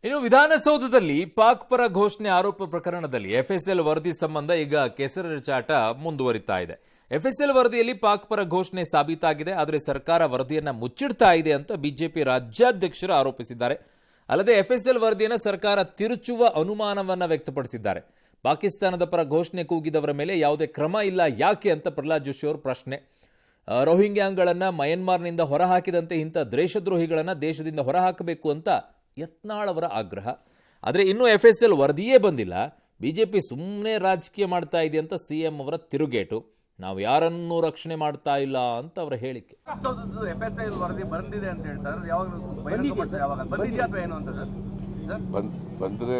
ಇನ್ನು ವಿಧಾನಸೌಧದಲ್ಲಿ ಪಾಕ್ ಪರ ಘೋಷಣೆ ಆರೋಪ ಪ್ರಕರಣದಲ್ಲಿ ಎಫ್ಎಸ್ಎಲ್ ವರದಿ ಸಂಬಂಧ ಈಗ ಕೆಸರೆರಚಾಟ ಮುಂದುವರಿತಾ ಇದೆ. ಎಫ್ಎಸ್ಎಲ್ ವರದಿಯಲ್ಲಿ ಪಾಕ್ ಪರ ಘೋಷಣೆ ಸಾಬೀತಾಗಿದೆ, ಆದರೆ ಸರ್ಕಾರ ವರದಿಯನ್ನ ಮುಚ್ಚಿಡ್ತಾ ಇದೆ ಅಂತ ಬಿಜೆಪಿ ರಾಜ್ಯಾಧ್ಯಕ್ಷರು ಆರೋಪಿಸಿದ್ದಾರೆ. ಅಲ್ಲದೆ ಎಫ್ಎಸ್ಎಲ್ ವರದಿಯನ್ನು ಸರ್ಕಾರ ತಿರುಚುವ ಅನುಮಾನವನ್ನ ವ್ಯಕ್ತಪಡಿಸಿದ್ದಾರೆ. ಪಾಕಿಸ್ತಾನದ ಪರ ಘೋಷಣೆ ಕೂಗಿದವರ ಮೇಲೆ ಯಾವುದೇ ಕ್ರಮ ಇಲ್ಲ ಯಾಕೆ ಅಂತ ಪ್ರಹ್ಲಾದ್ ಜೋಶಿ ಅವರು ಪ್ರಶ್ನೆ. ರೋಹಿಂಗ್ಯಾಂಗಳನ್ನ ಮಯನ್ಮಾರ್ನಿಂದ ಹೊರಹಾಕಿದಂತೆ ಇಂಥ ದೇಶದ್ರೋಹಿಗಳನ್ನ ದೇಶದಿಂದ ಹೊರಹಾಕಬೇಕು ಅಂತ ಯತ್ನಾಳ್ ಅವರ ಆಗ್ರಹ. ಆದರೆ ಇನ್ನೂ ಎಫ್ಎಸ್ಎಲ್ ವರದಿಯೇ ಬಂದಿಲ್ಲ, ಬಿಜೆಪಿ ಸುಮ್ಮನೆ ರಾಜಕೀಯ ಮಾಡ್ತಾ ಇದೆ ಅಂತ ಸಿಎಂ ಅವರ ತಿರುಗೇಟು. ನಾವು ಯಾರನ್ನೂ ರಕ್ಷಣೆ ಮಾಡ್ತಾ ಇಲ್ಲ ಅಂತ ಅವರ ಹೇಳಿಕೆ. ಎಫ್ಎಸ್ಎಲ್ ವರದಿ ಬಂದಿದೆ ಅಂತ ಹೇಳ್ತಾರೆ, ಯಾವಾಗ ಬಂದಿದೆಯಾ ಅಥವಾ ಏನು ಅಂತ ಬಂದ್ರೆ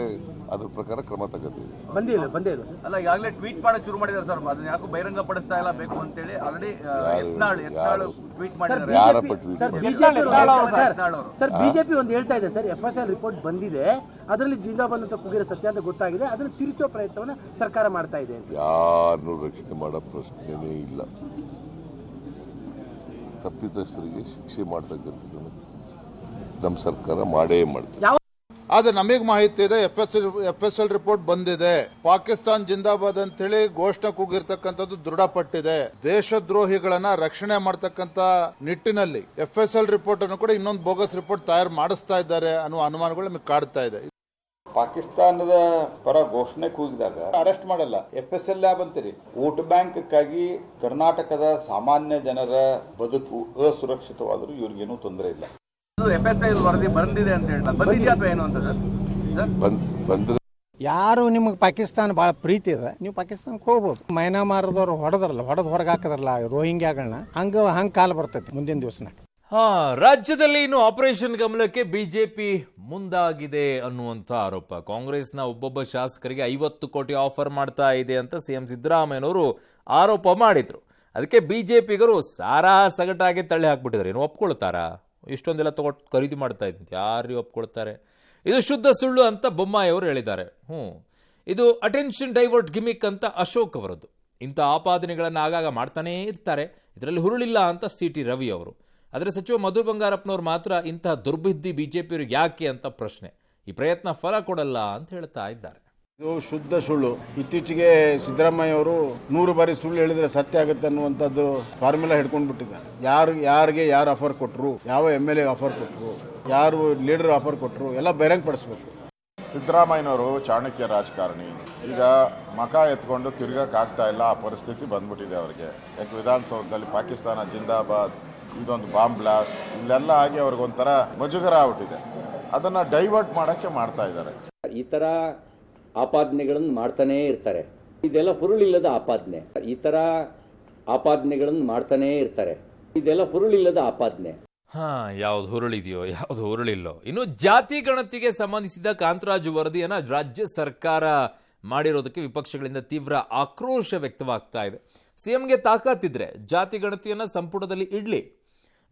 ಅದ್ರ ಪ್ರಕಾರ ಕ್ರಮ ತಗೋತೀವಿ. ಬಂದಿಲ್ಲ ಅಲ್ಲ, ಈಗಾಗಲೇ ಟ್ವೀಟ್ ಮಾಡಕ್ಕೆ ಶುರು ಮಾಡಿದ್ದಾರೆ ಸರ್, ಅದನ್ನ ಯಾಕೋ ಬಹಿರಂಗ ಪಡಿಸ್ತಾ ಇಲ್ಲ ಬೇಕು ಅಂತೇಳಿ ಆಲ್ರೆಡಿ ಯತ್ನಾಳ್ ಟ್ವೀಟ್ ಮಾಡಿದ್ದಾರೆ. ಸರ್ ಬಿಜೆಪಿ ಒಂದು ಹೇಳ್ತಾ ಇದೆ ಸರ್, ಎಫ್ಎಸ್ಎಲ್ ರಿಪೋರ್ಟ್ ಬಂದಿದೆ, ಅದರಲ್ಲಿ ಜಿಂದಾಬಾದ್ ಅಂತ ಕೂಗಿರೋ ಸತ್ಯ ಅಂತ ಗೊತ್ತಾಗಿದೆ, ಅದನ್ನು ತಿರುಚೋ ಪ್ರಯತ್ನವನ್ನ ಸರ್ಕಾರ ಮಾಡ್ತಾ ಇದೆ. ಯಾರನ್ನೂ ರಕ್ಷಣೆ ಮಾಡೋ ಪ್ರಶ್ನೆನೇ ಇಲ್ಲ. ತಪ್ಪಿತಸ್ಥರಿಗೆ ಶಿಕ್ಷೆ ಮಾಡ್ತಕ್ಕಂಥದ್ದನ್ನು ನಮ್ಮ ಸರ್ಕಾರ ಮಾಡೇ ಮಾಡ್ತಾರೆ. ಆದ್ರೆ ನಮಗೆ ಮಾಹಿತಿ ಇದೆ, ಎಫ್ಎಸ್ಎಲ್ ರಿಪೋರ್ಟ್ ಬಂದಿದೆ, ಪಾಕಿಸ್ತಾನ್ ಜಿಂದಾಬಾದ್ ಅಂತ ಹೇಳಿ ಘೋಷಣೆ ಕೂಗಿರ್ತಕ್ಕಂಥದ್ದು ದೃಢಪಟ್ಟಿದೆ. ದೇಶದ್ರೋಹಿಗಳನ್ನ ರಕ್ಷಣೆ ಮಾಡತಕ್ಕಂತ ನಿಟ್ಟಿನಲ್ಲಿ ಎಫ್ಎಸ್ಎಲ್ ರಿಪೋರ್ಟ್ ಅನ್ನು ಕೂಡ ಇನ್ನೊಂದು ಬೋಗಸ್ ರಿಪೋರ್ಟ್ ತಯಾರು ಮಾಡಿಸ್ತಾ ಇದ್ದಾರೆ ಅನ್ನುವ ಅನುಮಾನಗಳು ನಮಗೆ ಕಾಡ್ತಾ ಇದೆ. ಪಾಕಿಸ್ತಾನದ ಪರ ಘೋಷಣೆ ಕೂಗಿದಾಗ ಅರೆಸ್ಟ್ ಮಾಡಲ್ಲ, ಎಫ್ಎಸ್ಎಲ್ ಲ್ಯಾಬ್ ಅಂತೀರಿ. ವೋಟ್ ಬ್ಯಾಂಕ್ಗಾಗಿ ಕರ್ನಾಟಕದ ಸಾಮಾನ್ಯ ಜನರ ಬದುಕು ಅಸುರಕ್ಷಿತವಾದರೂ ಇವ್ರಿಗೇನೂ ತೊಂದರೆ ಇಲ್ಲ. ಎಫ್ಎಸ್ಎಲ್ ವರದಿ ಬಂದಿದೆ ಅಂತ ಹೇಳ್ತಾರೆ, ಬಂದಿದೆಯಾ ಅಥವಾ ಏನು ಅಂತ ಬಂದ್ರೆ ಯಾರು ನಿಮಗೆ ಪಾಕಿಸ್ತಾನ ಭಾಳ ಪ್ರೀತಿ ಇದೆ, ನೀವು ಪಾಕಿಸ್ತಾನಕ್ಕೆ ಹೋಗ್ಬೋದು. ಮೈನಾಮಾರದವ್ರು ಹೊಡೆದು ಹೊರಗೆ ಹಾಕಿದ್ರಲ್ಲ ರೋಹಿಂಗ್ಯಾಗಳನ್ನ, ಹಂಗೆ ಕಾಲ ಬರ್ತೈತಿ ಮುಂದಿನ ದಿವಸನಾಗ. ರಾಜ್ಯದಲ್ಲಿ ಇನ್ನು ಆಪರೇಷನ್ ಕಮಲಕ್ಕೆ ಬಿಜೆಪಿ ಮುಂದಾಗಿದೆ ಅನ್ನುವಂಥ ಆರೋಪ. ಕಾಂಗ್ರೆಸ್ನ ಒಬ್ಬೊಬ್ಬ ಶಾಸಕರಿಗೆ 50 ಕೋಟಿ ಆಫರ್ ಮಾಡ್ತಾ ಇದೆ ಅಂತ ಸಿಎಂ ಸಿದ್ದರಾಮಯ್ಯನವರು ಆರೋಪ ಮಾಡಿದ್ರು. ಅದಕ್ಕೆ ಬಿಜೆಪಿಗರು ಸಾರಾ ಸಗಟಾಗಿ ತಳ್ಳಿ ಹಾಕ್ಬಿಟ್ಟಿದ್ದಾರೆ. ಏನು ಒಪ್ಕೊಳ್ತಾರಾ? ಇಷ್ಟೊಂದೆಲ್ಲ ತಗೊಂಡು ಖರೀದಿ ಮಾಡ್ತಾ ಇದ್ದಂತೆ ಯಾರು ಒಪ್ಕೊಳ್ತಾರೆ? ಇದು ಶುದ್ಧ ಸುಳ್ಳು ಅಂತ ಬೊಮ್ಮಾಯಿ ಅವರು ಹೇಳಿದ್ದಾರೆ. ಇದು ಅಟೆನ್ಷನ್ ಡೈವರ್ಟ್ ಗಿಮಿಕ್ ಅಂತ ಅಶೋಕ್ ಅವರದ್ದು. ಇಂಥ ಆಪಾದನೆಗಳನ್ನು ಆಗಾಗ ಮಾಡ್ತಾನೇ ಇರ್ತಾರೆ, ಇದರಲ್ಲಿ ಹುರುಳಿಲ್ಲ ಅಂತ CT ರವಿ ಅವರು. ಆದರೆ ಸಚಿವ ಮಧು ಬಂಗಾರಪ್ಪನವರು ಮಾತ್ರ ಇಂತಹ ದುರ್ಬುದ್ಧಿ ಬಿಜೆಪಿಯವ್ರಿಗೆ ಯಾಕೆ ಅಂತ ಪ್ರಶ್ನೆ. ಈ ಪ್ರಯತ್ನ ಫಲ ಕೊಡಲ್ಲ ಅಂತ ಹೇಳ್ತಾ ಇದ್ದಾರೆ. ಇದು ಶುದ್ಧ ಸುಳ್ಳು. ಇತ್ತೀಚೆಗೆ ಸಿದ್ದರಾಮಯ್ಯ ಅವರು 100 ಬಾರಿ ಸುಳ್ಳು ಹೇಳಿದ್ರೆ ಸತ್ಯ ಆಗುತ್ತೆ ಅನ್ನುವಂಥದ್ದು ಫಾರ್ಮುಲಾ ಹಿಡ್ಕೊಂಡು ಬಿಟ್ಟಿದ್ದಾರೆ. ಯಾರಿಗೆ ಯಾರು ಆಫರ್ ಕೊಟ್ಟರು, ಯಾವ MLA ಆಫರ್ ಕೊಟ್ಟರು, ಯಾರು ಲೀಡರ್ ಆಫರ್ ಕೊಟ್ಟರು, ಎಲ್ಲ ಬಹಿರಂಗ ಪಡಿಸ್ಬೇಕು. ಸಿದ್ದರಾಮಯ್ಯನವರು ಚಾಣಕ್ಯ ರಾಜಕಾರಣಿ. ಈಗ ಮಕ ಎತ್ಕೊಂಡು ತಿರ್ಗಕ್ಕಾಗ್ತಾ ಇಲ್ಲ, ಆ ಪರಿಸ್ಥಿತಿ ಬಂದ್ಬಿಟ್ಟಿದೆ ಅವರಿಗೆ. ಯಾಕೆ ವಿಧಾನಸೌಧದಲ್ಲಿ ಪಾಕಿಸ್ತಾನ ಜಿಂದಾಬಾದ್, ಇದೊಂದು ಬಾಂಬ್ ಬ್ಲಾಸ್ಟ್, ಇಲ್ಲೆಲ್ಲ ಆಗಿ ಅವ್ರಿಗೊಂಥರ ಮುಜುಗರ ಆಗ್ಬಿಟ್ಟಿದೆ. ಅದನ್ನು ಡೈವರ್ಟ್ ಮಾಡೋಕ್ಕೆ ಮಾಡ್ತಾ ಇದ್ದಾರೆ. ಈ ಥರ ಆಪಾದನೆಗಳನ್ನು ಮಾಡ್ತಾನೇ ಇರ್ತಾರೆ. ಇದೆಲ್ಲ ಹುರುಳಿಲ್ಲದ ಆಪಾದನೆ. ಈ ಥರ ಆಪಾದನೆಗಳನ್ನು ಮಾಡ್ತಾನೇ ಇರ್ತಾರೆ. ಇದೆಲ್ಲ ಹುರುಳಿಲ್ಲದ ಆಪಾದನೆ. ಯಾವ್ದು ಹುರುಳಿದೆಯೋ ಯಾವ್ದು ಹುರುಳಿಲ್ಲೋ. ಇನ್ನು ಜಾತಿ ಗಣತಿಗೆ ಸಂಬಂಧಿಸಿದ ಕಾಂತರಾಜು ವರದಿಯನ್ನ ರಾಜ್ಯ ಸರ್ಕಾರ ಮಾಡಿರೋದಕ್ಕೆ ವಿಪಕ್ಷಗಳಿಂದ ತೀವ್ರ ಆಕ್ರೋಶ ವ್ಯಕ್ತವಾಗ್ತಾ ಇದೆ. ಸಿಎಂಗೆ ತಾಕತ್ತಿದ್ರೆ ಜಾತಿ ಗಣತಿಯನ್ನ ಸಂಪುಟದಲ್ಲಿ ಇಡ್ಲಿ,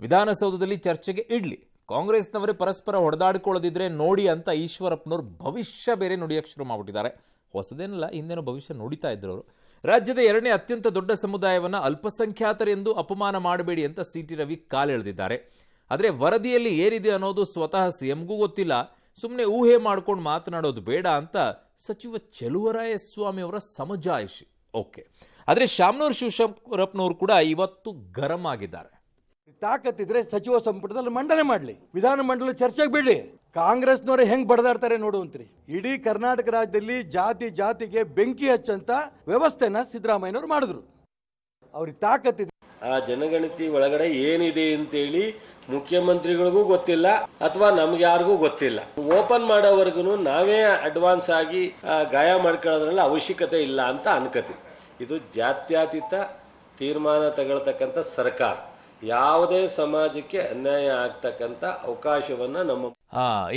ವಿಧಾನಸೌಧದಲ್ಲಿ ಚರ್ಚೆಗೆ ಇಡ್ಲಿ, ಕಾಂಗ್ರೆಸ್ನವರೇ ಪರಸ್ಪರ ಹೊಡೆದಾಡಿಕೊಳ್ಳದಿದ್ರೆ ನೋಡಿ ಅಂತ ಈಶ್ವರಪ್ಪನವರು ಭವಿಷ್ಯ ಬೇರೆ ನುಡಿಯಕ್ಕೆ ಶುರು ಮಾಡಿಬಿಟ್ಟಿದ್ದಾರೆ. ಹೊಸದೇನಲ್ಲ, ಹಿಂದೇನೋ ಭವಿಷ್ಯ ನುಡಿತಾ ಇದ್ರು ಅವರು. ರಾಜ್ಯದ 2ನೇ ಅತ್ಯಂತ ದೊಡ್ಡ ಸಮುದಾಯವನ್ನು ಅಲ್ಪಸಂಖ್ಯಾತರೆಂದು ಅಪಮಾನ ಮಾಡಬೇಡಿ ಅಂತ CT ರವಿ ಕಾಲೆಳೆದಿದ್ದಾರೆ. ಆದರೆ ವರದಿಯಲ್ಲಿ ಏನಿದೆ ಅನ್ನೋದು ಸ್ವತಃ ಸಿಎಂಗೂ ಗೊತ್ತಿಲ್ಲ, ಸುಮ್ಮನೆ ಊಹೆ ಮಾಡ್ಕೊಂಡು ಮಾತನಾಡೋದು ಬೇಡ ಅಂತ ಸಚಿವ ಚೆಲುವರಾಯಸ್ವಾಮಿ ಅವರ ಸಮಜಾಯಿಷಿ. ಓಕೆ, ಆದರೆ ಶಾಮನೂರು ಶಿವಶಂಕರಪ್ಪನವರು ಕೂಡ ಇವತ್ತು ಗರಂ ಆಗಿದ್ದಾರೆ. ತಾಕತ್ತಿದ್ರೆ ಸಚಿವ ಸಂಪುಟದಲ್ಲಿ ಮಂಡನೆ ಮಾಡಲಿ, ವಿಧಾನಮಂಡಲ ಚರ್ಚೆಗೆ ಬಿಡ್ಲಿ. ಕಾಂಗ್ರೆಸ್ನವರೇ ಹೆಂಗ್ ಬಡದಾಡ್ತಾರೆ ನೋಡುವಂತ್ರಿ. ಇಡೀ ಕರ್ನಾಟಕ ರಾಜ್ಯದಲ್ಲಿ ಜಾತಿಗೆ ಬೆಂಕಿ ಹಚ್ಚಂತ ವ್ಯವಸ್ಥೆನ ಸಿದ್ದರಾಮಯ್ಯನವರು ಮಾಡಿದ್ರು. ಅವ್ರಿಗೆ ತಾಕತ್ತಿದೆ. ಆ ಜನಗಣತಿ ಒಳಗಡೆ ಏನಿದೆ ಅಂತೇಳಿ ಮುಖ್ಯಮಂತ್ರಿಗಳಿಗೂ ಗೊತ್ತಿಲ್ಲ, ಅಥವಾ ನಮ್ಗೆ ಯಾರಿಗೂ ಗೊತ್ತಿಲ್ಲ. ಓಪನ್ ಮಾಡೋವರೆಗೂ ನಾವೇ ಅಡ್ವಾನ್ಸ್ ಆಗಿ ಗಾಯ ಮಾಡ್ಕೊಳ್ಳೋದ್ರಲ್ಲಿ ಅವಶ್ಯಕತೆ ಇಲ್ಲ ಅಂತ ಅನ್ಕತಿ. ಇದು ಜಾತ್ಯತೀತ ತೀರ್ಮಾನ ತಗೊಳ್ತಕ್ಕಂಥ ಸರ್ಕಾರ. ಯಾವುದೇ ಸಮಾಜಕ್ಕೆ ಅನ್ಯಾಯ ಆಗ್ತಕ್ಕಂಥ ಅವಕಾಶವನ್ನ ನಮ್ಮ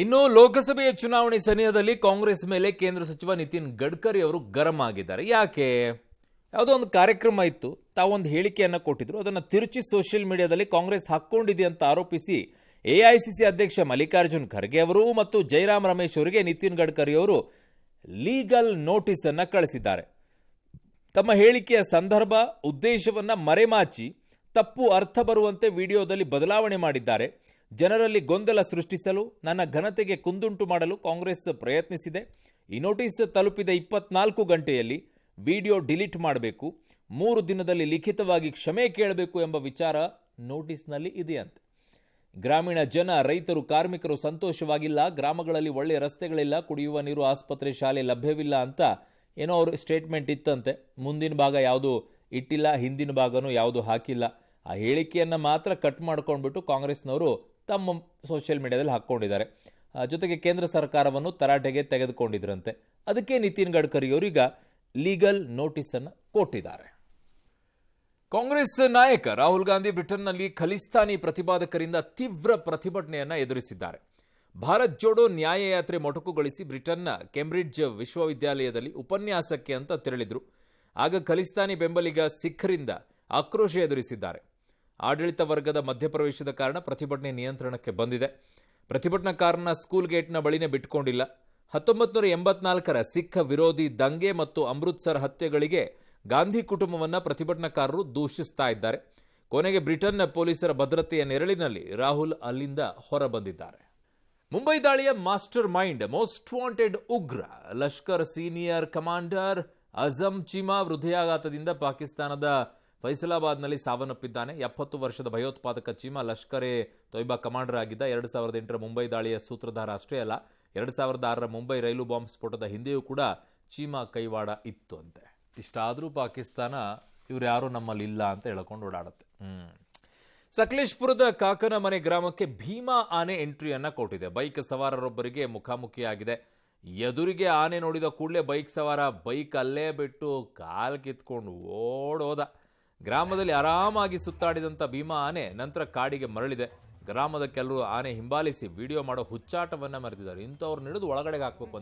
ಇನ್ನು ಲೋಕಸಭೆಯ ಚುನಾವಣೆ ಸಮಯದಲ್ಲಿ ಕಾಂಗ್ರೆಸ್ ಮೇಲೆ ಕೇಂದ್ರ ಸಚಿವ ನಿತಿನ್ ಗಡ್ಕರಿ ಅವರು ಗರಂ ಆಗಿದ್ದಾರೆ. ಯಾಕೆ? ಯಾವುದೋ ಒಂದು ಕಾರ್ಯಕ್ರಮ ಇತ್ತು, ತಾವೊಂದು ಹೇಳಿಕೆಯನ್ನು ಕೊಟ್ಟಿದ್ರು, ಅದನ್ನು ತಿರುಚಿ ಸೋಷಿಯಲ್ ಮೀಡಿಯಾದಲ್ಲಿ ಕಾಂಗ್ರೆಸ್ ಹಾಕ್ಕೊಂಡಿದೆ ಅಂತ ಆರೋಪಿಸಿ AICC ಅಧ್ಯಕ್ಷ ಮಲ್ಲಿಕಾರ್ಜುನ್ ಖರ್ಗೆ ಅವರು ಮತ್ತು ಜೈರಾಮ್ ರಮೇಶ್ ಅವರಿಗೆ ನಿತಿನ್ ಗಡ್ಕರಿ ಅವರು ಲೀಗಲ್ ನೋಟಿಸ್ ಅನ್ನು ಕಳಿಸಿದ್ದಾರೆ. ತಮ್ಮ ಹೇಳಿಕೆಯ ಸಂದರ್ಭ, ಉದ್ದೇಶವನ್ನ ಮರೆಮಾಚಿ ತಪ್ಪು ಅರ್ಥ ಬರುವಂತೆ ವಿಡಿಯೋದಲ್ಲಿ ಬದಲಾವಣೆ ಮಾಡಿದ್ದಾರೆ. ಜನರಲ್ಲಿ ಗೊಂದಲ ಸೃಷ್ಟಿಸಲು, ನನ್ನ ಘನತೆಗೆ ಕುಂದುಂಟು ಮಾಡಲು ಕಾಂಗ್ರೆಸ್ ಪ್ರಯತ್ನಿಸಿದೆ. ಈ ನೋಟಿಸ್ ತಲುಪಿದ 24 ಗಂಟೆಯಲ್ಲಿ ವಿಡಿಯೋ ಡಿಲೀಟ್ ಮಾಡಬೇಕು, 3 ದಿನದಲ್ಲಿ ಲಿಖಿತವಾಗಿ ಕ್ಷಮೆ ಕೇಳಬೇಕು ಎಂಬ ವಿಚಾರ ನೋಟಿಸ್ನಲ್ಲಿ ಇದೆಯಂತೆ. ಗ್ರಾಮೀಣ ಜನ, ರೈತರು, ಕಾರ್ಮಿಕರು ಸಂತೋಷವಾಗಿಲ್ಲ, ಗ್ರಾಮಗಳಲ್ಲಿ ಒಳ್ಳೆಯ ರಸ್ತೆಗಳಿಲ್ಲ, ಕುಡಿಯುವ ನೀರು, ಆಸ್ಪತ್ರೆ, ಶಾಲೆ ಲಭ್ಯವಿಲ್ಲ ಅಂತ ಏನೋ ಅವರು ಸ್ಟೇಟ್ಮೆಂಟ್ ಇತ್ತಂತೆ. ಮುಂದಿನ ಭಾಗ ಯಾವುದು ಇಟ್ಟಿಲ್ಲ, ಹಿಂದಿನ ಭಾಗನೂ ಯಾವುದು ಹಾಕಿಲ್ಲ. ಆ ಹೇಳಿಕೆಯನ್ನು ಮಾತ್ರ ಕಟ್ ಮಾಡ್ಕೊಂಡ್ಬಿಟ್ಟು ಕಾಂಗ್ರೆಸ್ನವರು ತಮ್ಮ ಸೋಷಿಯಲ್ ಮೀಡಿಯಾದಲ್ಲಿ ಹಾಕ್ಕೊಂಡಿದ್ದಾರೆ. ಜೊತೆಗೆ ಕೇಂದ್ರ ಸರ್ಕಾರವನ್ನು ತರಾಟೆಗೆ ತೆಗೆದುಕೊಂಡಿದ್ರಂತೆ. ಅದಕ್ಕೆ ನಿತಿನ್ ಗಡ್ಕರಿ ಅವರೀಗ ಲೀಗಲ್ ನೋಟಿಸನ್ನು ಕೊಟ್ಟಿದ್ದಾರೆ. ಕಾಂಗ್ರೆಸ್ ನಾಯಕ ರಾಹುಲ್ ಗಾಂಧಿ ಬ್ರಿಟನ್ನಲ್ಲಿ ಖಲಿಸ್ತಾನಿ ಪ್ರತಿಪಾದಕರಿಂದ ತೀವ್ರ ಪ್ರತಿಭಟನೆಯನ್ನು ಎದುರಿಸಿದ್ದಾರೆ. ಭಾರತ್ ಜೋಡೋ ನ್ಯಾಯಯಾತ್ರೆ ಮೊಟಕುಗೊಳಿಸಿ ಬ್ರಿಟನ್ನ ಕೇಂಬ್ರಿಡ್ಜ್ ವಿಶ್ವವಿದ್ಯಾಲಯದಲ್ಲಿ ಉಪನ್ಯಾಸಕ್ಕೆ ಅಂತ ತೆರಳಿದ್ರು. ಆಗ ಖಲಿಸ್ತಾನಿ ಬೆಂಬಲಿಗ ಸಿಖ್ರಿಂದ ಆಕ್ರೋಶ ಎದುರಿಸಿದ್ದಾರೆ. ಆಡಳಿತ ವರ್ಗದ ಮಧ್ಯಪ್ರವೇಶದ ಕಾರಣ ಪ್ರತಿಭಟನೆ ನಿಯಂತ್ರಣಕ್ಕೆ ಬಂದಿದೆ. ಪ್ರತಿಭಟನಾಕಾರನ ಸ್ಕೂಲ್ ಗೇಟ್ನ ಬಳಿನೇ ಬಿಟ್ಕೊಂಡಿಲ್ಲ. 1984ರ ಸಿಖ್ ವಿರೋಧಿ ದಂಗೆ ಮತ್ತು ಅಮೃತ್ಸರ್ ಹತ್ಯೆಗಳಿಗೆ ಗಾಂಧಿ ಕುಟುಂಬವನ್ನು ಪ್ರತಿಭಟನಾಕಾರರು ದೂಷಿಸ್ತಾ ಇದ್ದಾರೆ. ಕೊನೆಗೆ ಬ್ರಿಟನ್ನ ಪೊಲೀಸರ ಭದ್ರತೆಯ ನೆರಳಿನಲ್ಲಿ ರಾಹುಲ್ ಅಲ್ಲಿಂದ ಹೊರಬಂದಿದ್ದಾರೆ. ಮುಂಬೈ ದಾಳಿಯ ಮಾಸ್ಟರ್ ಮೈಂಡ್, ಮೋಸ್ಟ್ ವಾಂಟೆಡ್ ಉಗ್ರ ಲಷ್ಕರ್ ಸೀನಿಯರ್ ಕಮಾಂಡರ್ ಅಜಮ್ ಚೀಮಾ ಹೃದಯಾಘಾತದಿಂದ ಪಾಕಿಸ್ತಾನದ ಫೈಸಲಾಬಾದ್ನಲ್ಲಿ ಸಾವನ್ನಪ್ಪಿದ್ದಾನೆ. 70 ವರ್ಷದ ಭಯೋತ್ಪಾದಕ ಚೀಮಾ ಲಷ್ಕರ್ ಎ ತೊಯ್ಬಾ ಕಮಾಂಡರ್ ಆಗಿದ್ದ. 2008ರ ಮುಂಬೈ ದಾಳಿಯ ಸೂತ್ರಧಾರ ಅಷ್ಟೇ ಅಲ್ಲ, 2006ರ ಮುಂಬೈ ರೈಲು ಬಾಂಬ್ ಸ್ಫೋಟದ ಹಿಂದೆಯೂ ಕೂಡ ಚೀಮಾ ಕೈವಾಡ ಇತ್ತು ಅಂತೆ. ಇಷ್ಟಾದರೂ ಪಾಕಿಸ್ತಾನ ಇವ್ರು ಯಾರೂ ನಮ್ಮಲ್ಲಿ ಇಲ್ಲ ಅಂತ ಹೇಳ್ಕೊಂಡು ಓಡಾಡುತ್ತೆ. ಸಕಲೇಶ್ಪುರದ ಕಾಕನಮನೆ ಗ್ರಾಮಕ್ಕೆ ಭೀಮಾ ಆನೆ ಎಂಟ್ರಿಯನ್ನ ಕೊಟ್ಟಿದೆ. ಬೈಕ್ ಸವಾರರೊಬ್ಬರಿಗೆ ಮುಖಾಮುಖಿಯಾಗಿದೆ. ಎದುರಿಗೆ ಆನೆ ನೋಡಿದ ಕೂಡಲೇ ಬೈಕ್ ಸವಾರ ಬೈಕ್ ಅಲ್ಲೇ ಬಿಟ್ಟು ಕಾಲ್ ಕಿತ್ಕೊಂಡು ಓಡೋದ. ಗ್ರಾಮದಲ್ಲಿ ಆರಾಮಾಗಿ ಸುತ್ತಾಡಿದಂಥ ಭೀಮಾ ಆನೆ ನಂತರ ಕಾಡಿಗೆ ಮರಳಿದೆ. ಗ್ರಾಮದ ಕೆಲವರು ಆನೆ ಹಿಂಬಾಲಿಸಿ ವಿಡಿಯೋ ಮಾಡೋ ಹುಚ್ಚಾಟವನ್ನ ಮೆರೆದಿದ್ದಾರೆ. ಇಂಥವ್ರನ್ನ ಹಿಡಿದು ಒಳಗಡೆಗೆ ಹಾಕ್ಬೇಕು.